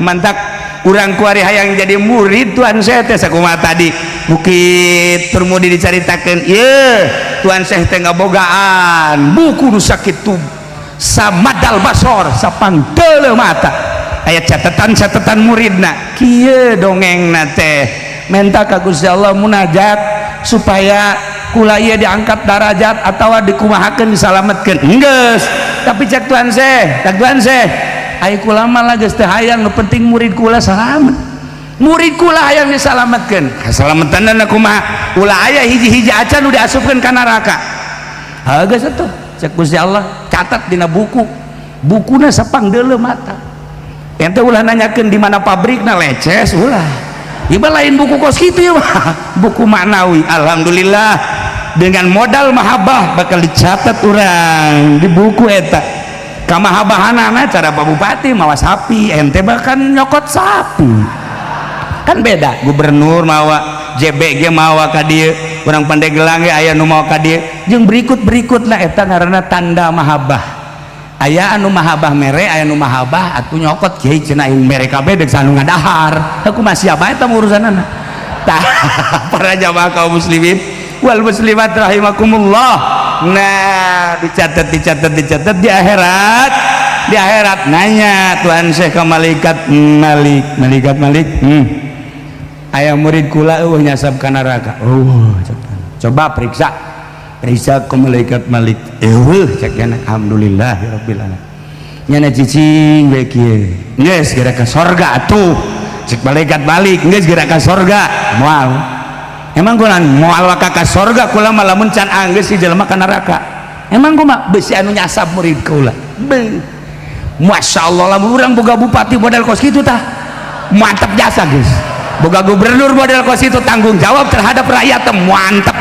mantap urang kuari hayang jadi murid Tuan Syekh teh sakumaha tadi Bukit Turmudi dicaritakeun ieu Tuan Syekh teh ngabogaan buku nu sakitu samadal basor sapanteuleuh mata aya catatan muridna kieu dongengna teh menta ka Gusti Allah munajat supaya kula ieu diangkat darajat atawa dikumahakeun disalametkeun geus tapi cek Tuan Syekh aya kula mah geus teu hayang nu penting murid kula salamet murid kula hayang disalametkeun salametanna kumaha ulah aya hiji-hiji acan nu diasupkeun ka neraka geus atuh cek Gusti Allah catat dina bukuna sapangdeuleuh mata ente ulah nanyakeun di mana pabrikna leces ulah ieu lain buku kos kitu ya buku maknawi. Alhamdulillah dengan modal mahabbah bakal dicatat urang di buku eta kamahabahanana cara Pak Bupati mawa sapi ente bahkan nyokot sapi kan beda gubernur mawa JBG mawa ka dieu urang Pandeglang ge aya nu mawa ka dieu jeung berikut-berikutna eta ngaranna tanda mahabbah aya anu mahabbah mere aya nu mahabbah atuh nyokot kieu cenah aing mere kabeh deuk sanu ngadahar aku masih apa eta urusanana tah para jamaah kaum muslimin wal muslimat rahimakumullah. Nah dicatat di akhirat nanya Tuan Syekh ka malaikat Malik aya murid kula nyasab ka neraka coba periksa ke malaikat Malik cekna alhamdulillah rabbil alamin nyana cicing we kieu geus geura ka sorga atuh cek malaikat Malik geus geura ka sorga moal emang kunaon moal ka sorga kula mah lamun can anggeus si jelema ka neraka emang kumaha beusi anu nyasab murid kula masyaallah lamun urang boga bupati model kos kitu tah mantep jasa geus boga gubernur model kos kitu tanggung jawab terhadap rakyat mantep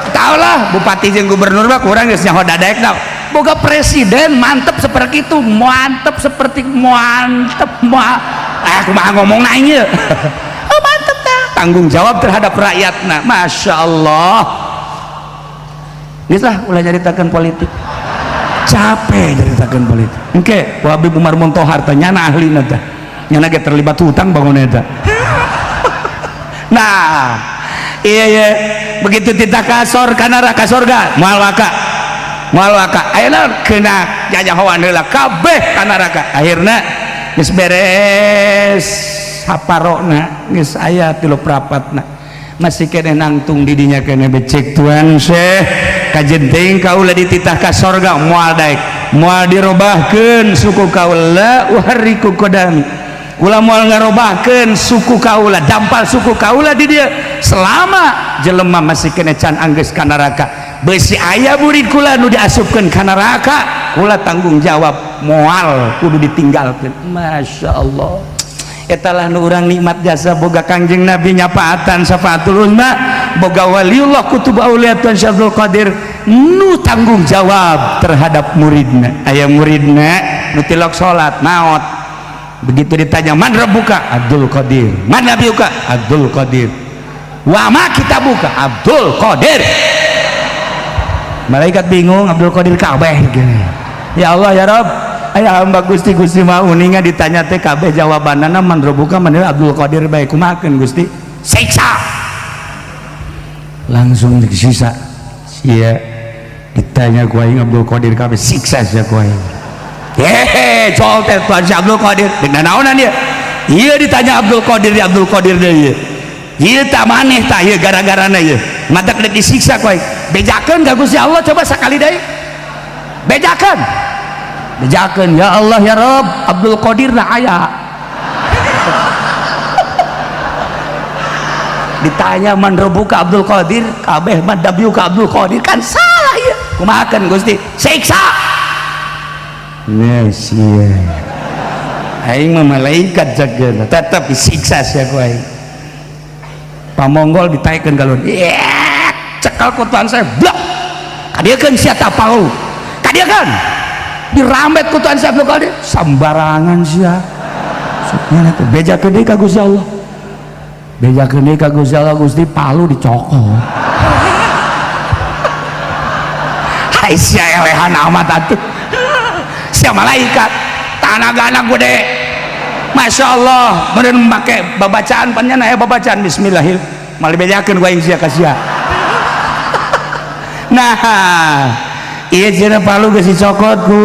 taulah bupati jeung gubernur mah kurang geus nyaho dadaekna boga presiden mantep seperti itu mantep kumaha ngomongna ieu tanggung jawab terhadap rakyatna Masya Allah lah ulah nyaritakeun politik capek nyaritakeun politik engke Habib Umar Montohar teh nyana ahlina teh nyana ge terlibat hutang bangun eta nah iya begitu tita kasor kana neraka sorga moal waka ayeuna kena jajahoan heula kabeh ka neraka akhirna geus beres saparona geus aya 3 prapatna masih kene nangtung didinya kene becek Tuan Syekh kajenting kaula dititah ka sorga moal daek moal dirobahkeun suku kaula uhariku kodami kula moal ngarobahkeun suku kaula dampal suku kaula di dieu selama jelema masih kene can anggeus ka neraka beusi aya murid kula nu diasupkeun ka neraka kula tanggung jawab moal kudu ditinggalkeun Masya Allah etalah nu urang nikmat jasa boga Kangjeng Nabi nyapaatan syafaatul uzma boga waliullah kutub auliya Tuan Syekh Abdul Qadir nu tanggung jawab terhadap muridna aya muridna nu tilok salat naot begitu ditanya man rabbuka Abdul Qadir man nabiyuka Abdul Qadir wa ma kitabuka Abdul Qadir malaikat bingung Abdul Qadir kabeh ya Allah ya Rabb aya hamba Gusti mah uninga ditanya teh kabeh jawabanana man rabbuka maneh Abdul Qadir bae kumahakeun Gusti siksa langsung disiksa sia ditanya ku aing Abdul Qadir kabeh siksa sia ku aing col teh Tuan Syekh Abdul Qadir deuk naonan ieu ieu ditanya Abdul Qadir deui ieu tah maneh tah ieu gara-garana ieu matak deuk disiksa ku aing bejakeun ka Gusti Allah coba sakali deui bejakeun ya Allah ya Rabb Abdul Qadir na aya ditanya man rabbuka Abdul Qadir kabeh man nabiyuka Abdul Qadir kan salah ya kumahakeun Gusti siksa sia aing mah malaikat jageuna tetep disiksa sia ku aing pamonggol ditaekeun galon cekal ku Tuan Syekh blok kadiekeun sia tapau kadiekeun dirambet ku Tuan Syekh Abdul Qadir sambarangan sia suknya teh bejakeun deui ka Gusti Allah bejakeun deui ka Gusti Allah Gusti palu dicokot hai sia elehan amat atuh sia malaikat tanah anak gede Masya Allah bener make babacaan panjang ya babacaan bismillahirrahmanirrahim malah bedakan gua yang sia-sia. Nah iya cina palu ke si cokot ku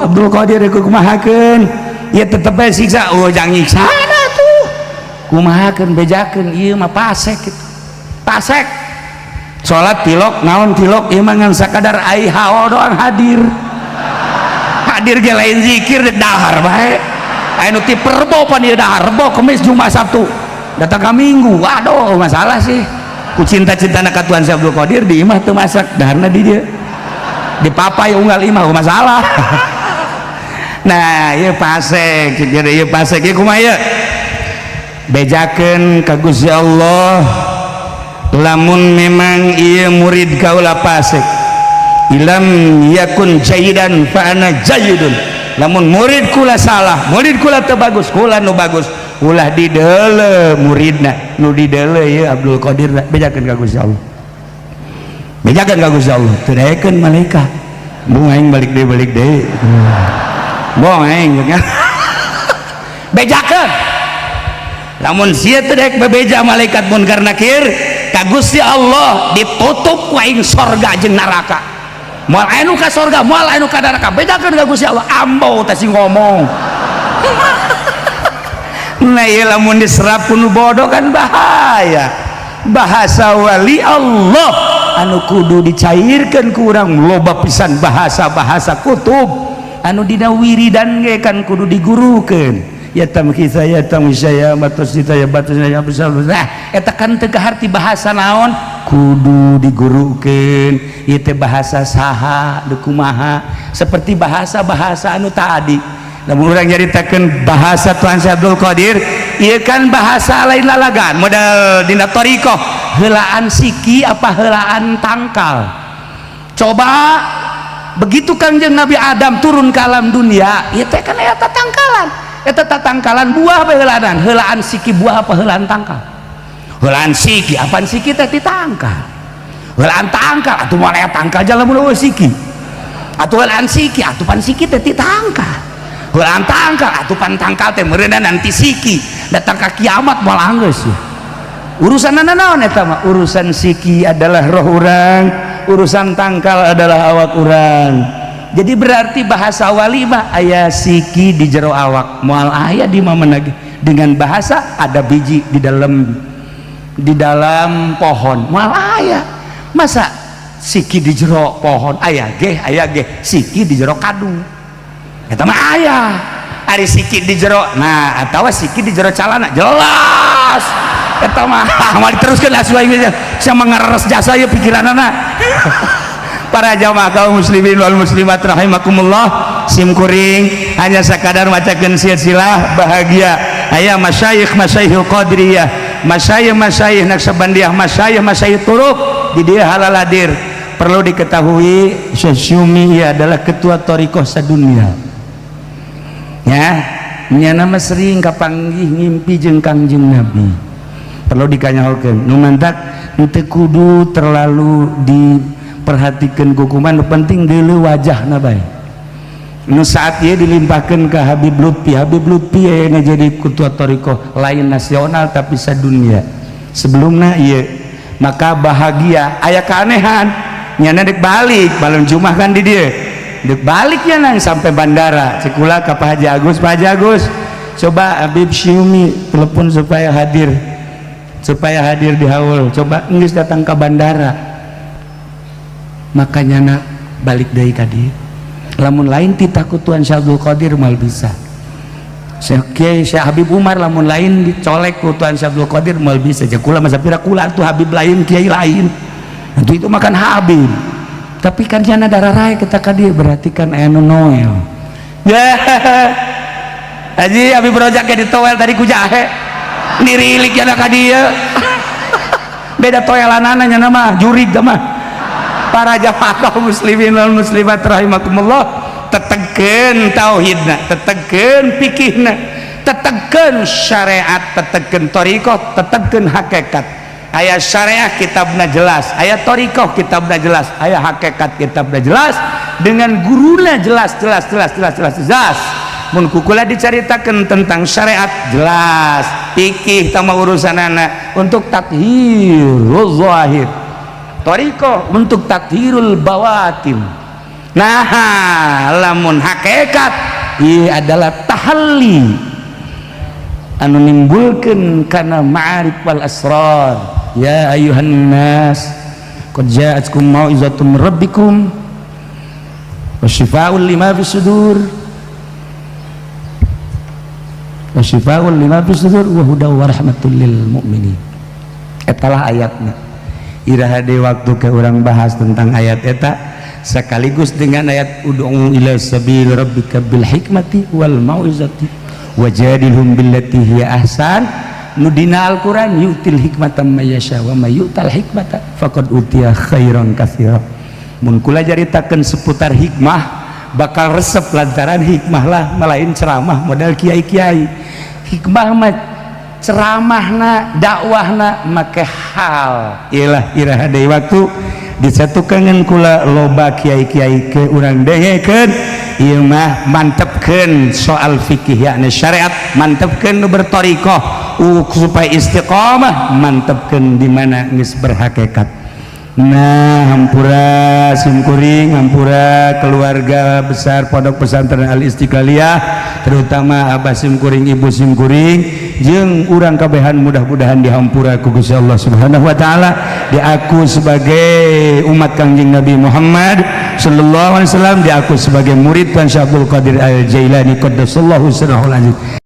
Abdul Qadir ku kumahakeun iya tetep aja siksa oh jangan nyiksa nah tuh kumahakeun bejakeun iya mah pasek gitu pasek sholat tilok naon tilok iya mah ngan sakadar ai hawa doang hadir ge lain zikir dahar bae anu ti perbo pan ieu dahar rebo kemis Jumat Sabtu datang ka Minggu waduh masalah sih ku cinta-cintana ka Tuhan Abdul Qadir di imah teu masak daharna di dieu di papai unggal imah masalah. Nah ieu pasek ieu pasek ieu kumaha ieu bejakeun ka Gusti Allah lamun memang ieu murid kaula pasek ilam yakun jayidan fa ana jayidun lamun murid kula salah murid kula teu bagus kula nu bagus ulah dideule muridna nu dideule ieu Abdul Qadir bejakeun ka Gusti Allah bejakeun ka Gusti Allah teu daekeun malaikat bung aing balik deui bong aing bejakeun lamun sia teu daek bebeja malaikat munkar nakir ka Gusti Allah ditutup ku aing sorga jeung neraka moal anu ka sorga moal anu ka neraka bedakeun ka Gusti Allah ambo teh si ngomong. Nah ieu lamun diserap ku nu bodoh kan bahaya bahasa wali Allah anu kudu dicairkeun ku urang loba pisan bahasa-bahasa kutub anu dina wiridan ge kan kudu digurukeun ya tamkisa ya tamsya batus ya batus ya nah eta kan teu kaharti bahasa naon kudu digurukeun ieu teh bahasa saha deuk kumaha seperti bahasa-bahasa anu tadi lamun urang nyaritakeun bahasa Tuan Abdul Qadir ieu kan bahasa lain lalagan modal dina thariqah heulaan siki apa heulaan tangkal coba begitu Kangjeng Nabi Adam turun ke alam dunia ieu teh kan eta tangkalan eta tatangkalan buah apa heulaan heulaan siki buah apa heulaan tangkal heulaan siki apaan siki teh ditangkal heulaan tangkal atuh moal aya tangkal jalan mun siki atuh heulaan siki atuh pan siki teh ditangkal heulaan tangkal atuh pan tangkal teh meureunna nanti siki datang ka kiamat moal anggeus urusan naon eta mah urusan siki adalah roh urang urusan tangkal adalah awak urang jadi berarti bahasa wali mah aya siki di jero awak moal aya di mana dengan bahasa ada biji di dalam pohon moal aya masa siki di jero pohon aya ge siki di jero kadu eta mah aya ari siki di jero nah atawa siki di jero calana jelas eta mah mah diteruskeun asuh sama ngareres jasa ieu pikiranna. Para jamaah kaum muslimin wal muslimat rahimakumullah simkuring hanya sakadar macakeun silsilah bahagia aya masyayikh masyayikhul qadiriyah masyayikh naqsabandiyah masyayikh turuq di dia halal hadir perlu diketahui Syekh Syumi adalah ketua thariqah sadunia ya nya nama sering kapanggih ngimpi jeung Kangjeng Nabi perlu dikanyahokeun nu mantak teu kudu terlalu diperhatikan kukuman nu penting deuleu wajahna bae nu saat ieu dilimpahkeun ka Habib Lutfi aya jadi ketua thariqah lain nasional tapi sadunia sebelumna ieu maka bahagia aya keanehan nyana dek balik balon Jumat kan di dieu dek balik ya nang sampai bandara cikula ka Pak Haji Agus coba Habib Syumi telepon supaya hadir di haul coba geus datang ke bandara makanya nak balik deui ka dieu lamun lain ti takut Tuan Abdul Qadir mal bisa Syekh Habib Umar lamun lain dicolek ku Tuan Abdul Qadir mal bisa jeung kula masa pira kula tuh Habib lain kiai lain itu makan Habib tapi kan cenah darah rai kita ka dieu berarti kan aya nu noel ya Haji Habib Rojak ge ditowel tadi ku jahe nirilik cenah ka dieu beda toelanana nya mah jurig mah para jamaah kaum muslimin wal muslimat rahimakumullah tetegeun tauhidna tetegeun fikihna tetegeun syariat tetegeun thariqah tetegeun hakikat aya syariah kitabna jelas aya thariqah kitabna jelas aya hakikat kitabna jelas dengan guruna jelas mun kukula diceritakan tentang syariat jelas fikih sama urusan anak untuk tathirul zahir thariqah untuk tathirul bawatin. Nah lamun hakikat ieu adalah tahalli anu nimbulkeun kana ma'arif wal asrar. Ya ayuhan nas qad ja'atkum mau'izatun min rabbikum wa syifaa'un lima fis sudur wa syifaa'un lima fis sudur wa hudaw wa rahmatul lil mu'minin. Etalah ayatna. Iraha de waktu ke urang bahas tentang ayat eta sekaligus dengan ayat ud'u ila sabil rabbika bil hikmati wal mau'izati wajadilhum billati hiya ahsan. Nu dina Al-Quran yu'til hikmatan may yasha wa may yu'tal hikmata faqad utiya khairan katsira. Mun kula jaritakeun seputar hikmah bakal resep lantaran hikmah lah malain ceramah model kiai-kiai. Hikmah mah ceramahna dakwahna make hal ialah iraha deui waktu disatukeun kula loba kiai-kiai ke urang dengekeun ieu mah mantepkeun soal fikih yakni syariat, mantepkeun nu berthariqah supaya istiqamah, mantepkeun di mana geus berhakikat. Nah hampura simkuring, hampura keluarga besar Pondok Pesantren Al Istiqlaliyah, terutama Abah simkuring, Ibu simkuring, jeung urang kabehan mudah-mudahan dihampura ku Gusti Allah Subhanahu wa taala, diaku sebagai umat Kangjeng Nabi Muhammad sallallahu alaihi wasallam, diaku sebagai murid Tuan Syekh Abdul Qadir Al Jailani qaddasallahu sirrahul aziz.